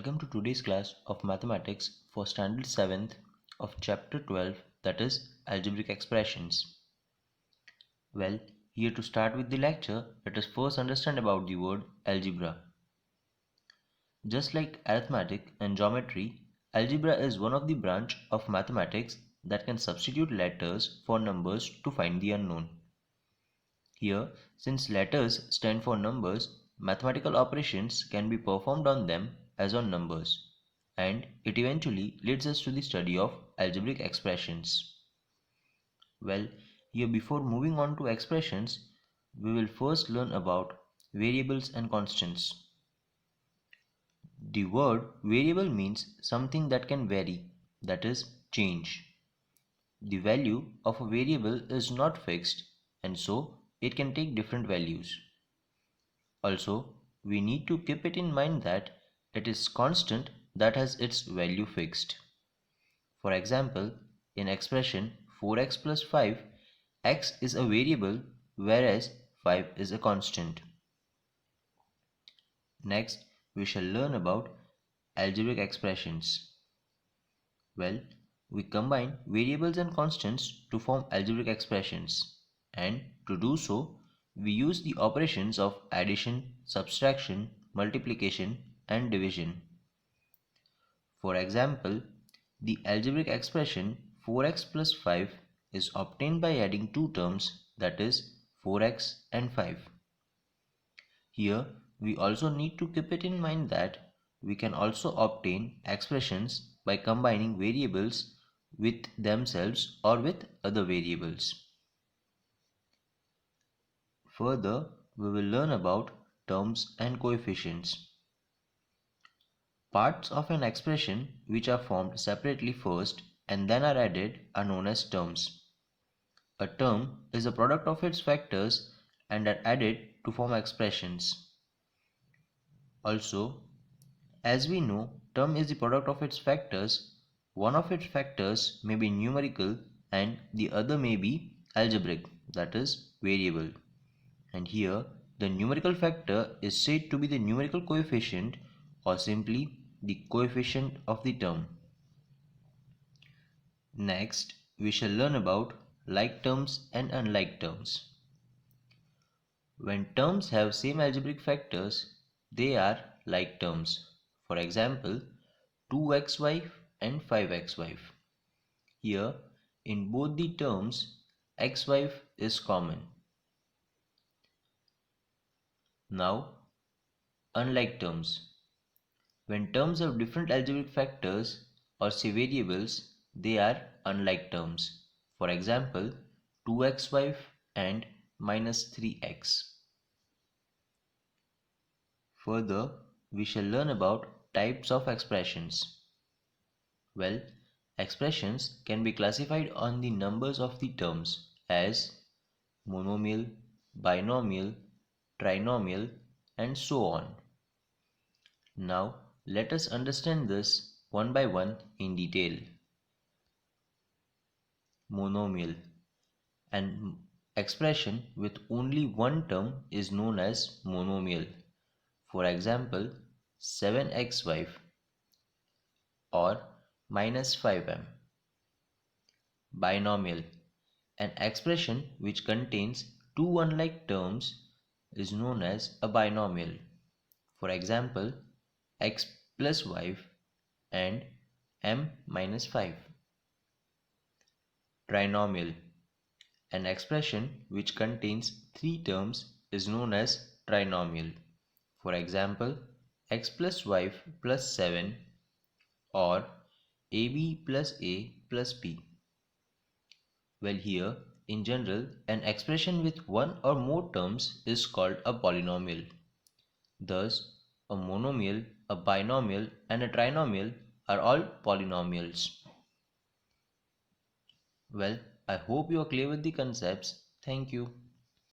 Welcome to today's class of mathematics for standard 7th of chapter 12, that is algebraic expressions. Well, here to start with the lecture, let us first understand about the word algebra. Just like arithmetic and geometry, algebra is one of the branch of mathematics that can substitute letters for numbers to find the unknown. Here, since letters stand for numbers, mathematical operations can be performed on them as on numbers, and it eventually leads us to the study of algebraic expressions. Well, here before moving on to expressions, we will first learn about variables and constants. The word variable means something that can vary, that is, change. The value of a variable is not fixed, and so it can take different values. Also, we need to keep it in mind that it is constant that has its value fixed. For example, in expression 4x plus 5, x is a variable whereas 5 is a constant. Next, we shall learn about algebraic expressions. Well, we combine variables and constants to form algebraic expressions, and to do so, we use the operations of addition, subtraction, multiplication, and division. For example, the algebraic expression 4x plus 5 is obtained by adding two terms, that is 4x and 5. Here, we also need to keep it in mind that we can also obtain expressions by combining variables with themselves or with other variables. Further, we will learn about terms and coefficients. Parts of an expression which are formed separately first and then are added are known as terms. A term is a product of its factors and are added to form expressions. Also, as we know, term is the product of its factors. One of its factors may be numerical and the other may be algebraic, that is variable. And here, the numerical factor is said to be the numerical coefficient or simply the coefficient of the term. Next, we shall learn about like terms and unlike terms. When terms have same algebraic factors, they are like terms. For example, 2xy and 5xy. Here, in both the terms, xy is common. Now, unlike terms. When terms have different algebraic factors or say variables, they are unlike terms. For example, 2xy and minus 3x. Further, we shall learn about types of expressions. Well, expressions can be classified on the numbers of the terms as monomial, binomial, trinomial, and so on. Now, let us understand this one by one in detail. Monomial. An expression with only one term is known as monomial. For example, 7xy or minus 5m. Binomial. An expression which contains two unlike terms is known as a binomial. For example, x plus y and m minus 5. Trinomial. An expression which contains three terms is known as trinomial. For example, x plus y plus 7 or ab plus a plus b. Well, here, in general, an expression with one or more terms is called a polynomial. Thus, a monomial, a binomial, and a trinomial are all polynomials. Well, I hope you are clear with the concepts. Thank you.